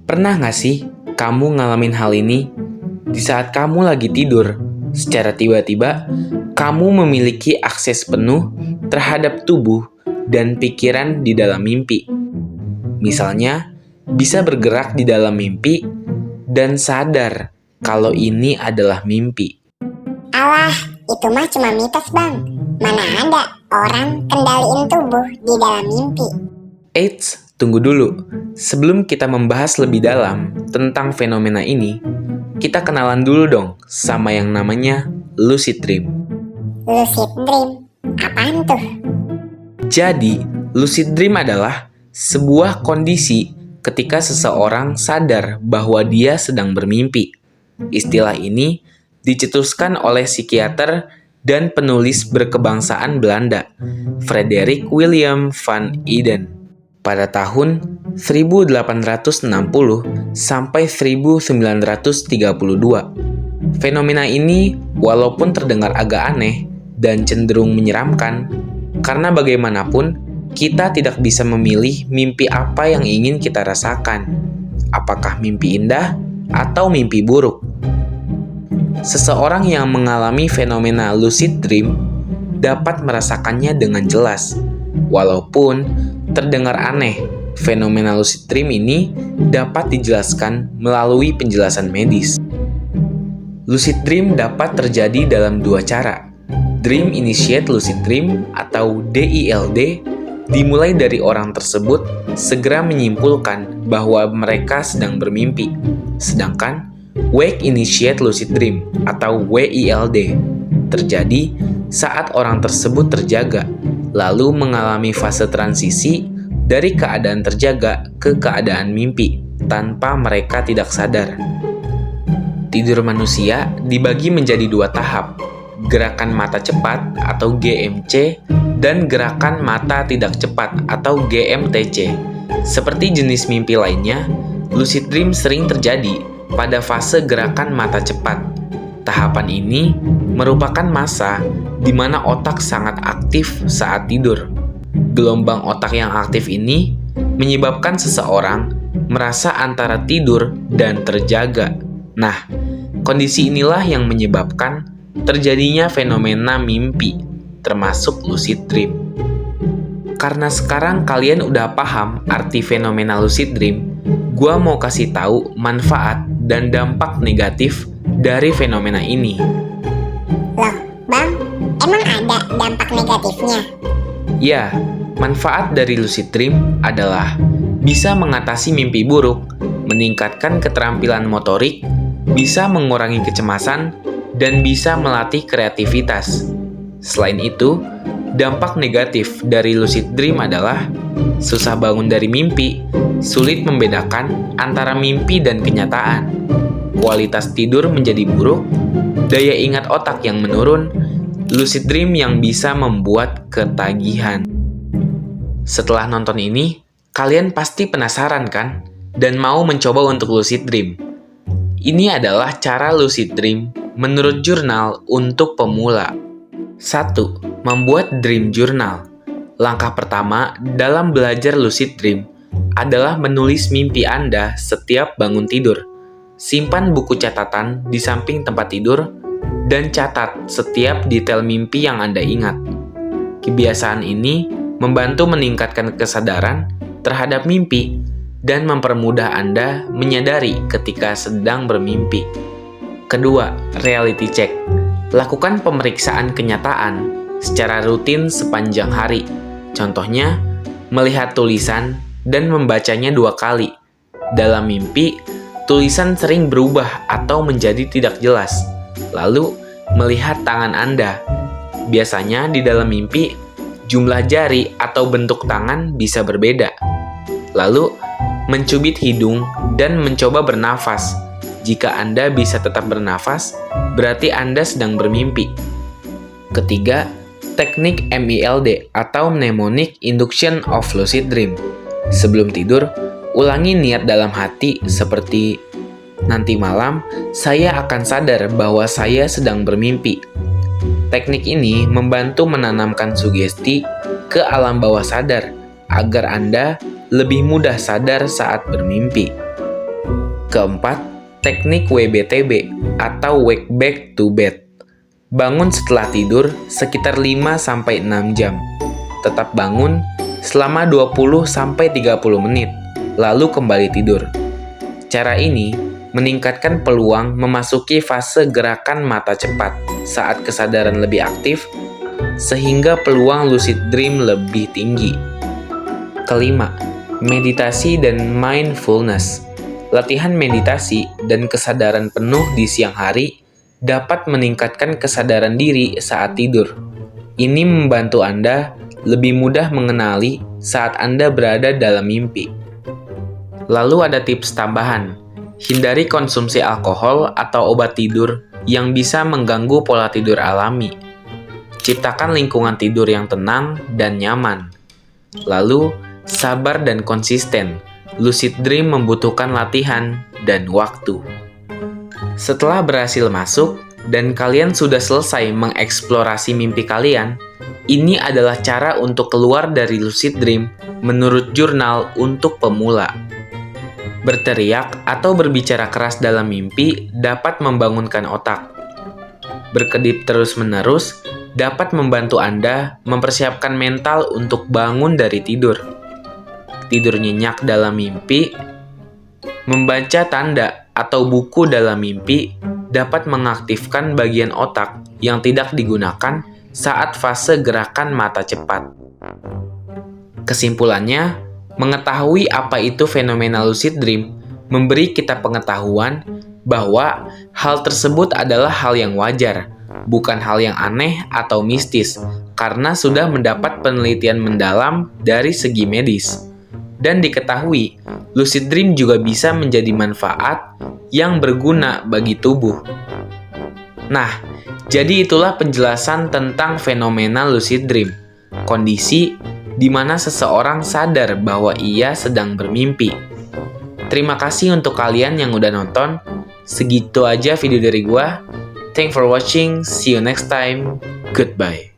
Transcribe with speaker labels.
Speaker 1: Pernah nggak sih kamu ngalamin hal ini? Di saat kamu lagi tidur, secara tiba-tiba kamu memiliki akses penuh terhadap tubuh dan pikiran di dalam mimpi. Misalnya, bisa bergerak di dalam mimpi dan sadar kalau ini adalah mimpi.
Speaker 2: Alah, itu mah cuma mitos bang. Mana ada orang kendaliin tubuh di dalam mimpi.
Speaker 1: Eits, tunggu dulu. Sebelum kita membahas lebih dalam tentang fenomena ini, kita kenalan dulu dong sama yang namanya lucid dream.
Speaker 2: Lucid dream, apaan tuh?
Speaker 1: Jadi, lucid dream adalah sebuah kondisi ketika seseorang sadar bahwa dia sedang bermimpi. Istilah ini dicetuskan oleh psikiater dan penulis berkebangsaan Belanda, Frederik William van Eden, pada tahun 1860 sampai 1932. Fenomena ini walaupun terdengar agak aneh dan cenderung menyeramkan, karena bagaimanapun kita tidak bisa memilih mimpi apa yang ingin kita rasakan. Apakah mimpi indah atau mimpi buruk? Seseorang yang mengalami fenomena lucid dream dapat merasakannya dengan jelas. Walaupun terdengar aneh, fenomena lucid dream ini dapat dijelaskan melalui penjelasan medis. Lucid dream dapat terjadi dalam dua cara. Dream Initiate Lucid Dream atau DILD dimulai dari orang tersebut segera menyimpulkan bahwa mereka sedang bermimpi. Sedangkan Wake Initiate Lucid Dream atau WILD terjadi saat orang tersebut terjaga, lalu mengalami fase transisi dari keadaan terjaga ke keadaan mimpi tanpa mereka tidak sadar. Tidur manusia dibagi menjadi dua tahap, gerakan mata cepat atau GMC dan gerakan mata tidak cepat atau GMTC. Seperti jenis mimpi lainnya, lucid dream sering terjadi pada fase gerakan mata cepat. Tahapan ini merupakan masa di mana otak sangat aktif saat tidur. Gelombang otak yang aktif ini menyebabkan seseorang merasa antara tidur dan terjaga. Nah, kondisi inilah yang menyebabkan terjadinya fenomena mimpi, termasuk lucid dream. Karena sekarang kalian udah paham arti fenomena lucid dream, gua mau kasih tahu manfaat dan dampak negatif dari fenomena ini.
Speaker 2: Loh, bang, emang ada dampak negatifnya?
Speaker 1: Ya, manfaat dari lucid dream adalah bisa mengatasi mimpi buruk, meningkatkan keterampilan motorik, bisa mengurangi kecemasan, dan bisa melatih kreativitas. Selain itu, dampak negatif dari lucid dream adalah susah bangun dari mimpi, sulit membedakan antara mimpi dan kenyataan, kualitas tidur menjadi buruk, daya ingat otak yang menurun, lucid dream yang bisa membuat ketagihan. Setelah nonton ini, kalian pasti penasaran kan? Dan mau mencoba untuk lucid dream. Ini adalah cara lucid dream menurut jurnal untuk pemula. 1. Membuat dream journal. Langkah pertama dalam belajar lucid dream adalah menulis mimpi Anda setiap bangun tidur. Simpan buku catatan di samping tempat tidur dan catat setiap detail mimpi yang Anda ingat. Kebiasaan ini membantu meningkatkan kesadaran terhadap mimpi dan mempermudah Anda menyadari ketika sedang bermimpi. Kedua, reality check. Lakukan pemeriksaan kenyataan secara rutin sepanjang hari. Contohnya, melihat tulisan dan membacanya 2 kali. Dalam mimpi, tulisan sering berubah atau menjadi tidak jelas. Lalu, melihat tangan Anda. Biasanya di dalam mimpi, jumlah jari atau bentuk tangan bisa berbeda. Lalu, mencubit hidung dan mencoba bernafas. Jika Anda bisa tetap bernafas, berarti Anda sedang bermimpi. Ketiga, teknik MILD atau Mnemonic Induction of Lucid Dream. Sebelum tidur, ulangi niat dalam hati seperti, nanti malam saya akan sadar bahwa saya sedang bermimpi. Teknik ini membantu menanamkan sugesti ke alam bawah sadar agar Anda lebih mudah sadar saat bermimpi. Keempat, teknik WBTB atau Wake Back to Bed. Bangun setelah tidur sekitar 5-6 jam. Tetap bangun selama 20-30 menit, lalu kembali tidur. Cara ini meningkatkan peluang memasuki fase gerakan mata cepat saat kesadaran lebih aktif, sehingga peluang lucid dream lebih tinggi. Kelima, meditasi dan mindfulness. Latihan meditasi dan kesadaran penuh di siang hari dapat meningkatkan kesadaran diri saat tidur. Ini membantu Anda lebih mudah mengenali saat Anda berada dalam mimpi. Lalu ada tips tambahan. Hindari konsumsi alkohol atau obat tidur yang bisa mengganggu pola tidur alami. Ciptakan lingkungan tidur yang tenang dan nyaman. Lalu, sabar dan konsisten. Lucid dream membutuhkan latihan dan waktu. Setelah berhasil masuk dan kalian sudah selesai mengeksplorasi mimpi kalian, ini adalah cara untuk keluar dari lucid dream menurut jurnal untuk pemula. Berteriak atau berbicara keras dalam mimpi dapat membangunkan otak. Berkedip terus-menerus dapat membantu Anda mempersiapkan mental untuk bangun dari tidur. Tidur nyenyak dalam mimpi, membaca tanda atau buku dalam mimpi dapat mengaktifkan bagian otak yang tidak digunakan saat fase gerakan mata cepat. Kesimpulannya, mengetahui apa itu fenomena lucid dream memberi kita pengetahuan bahwa hal tersebut adalah hal yang wajar, bukan hal yang aneh atau mistis, karena sudah mendapat penelitian mendalam dari segi medis. Dan diketahui, lucid dream juga bisa menjadi manfaat yang berguna bagi tubuh. Nah, jadi itulah penjelasan tentang fenomena lucid dream, kondisi di mana seseorang sadar bahwa ia sedang bermimpi. Terima kasih untuk kalian yang udah nonton. Segitu aja video dari gua. Thanks for watching. See you next time. Goodbye.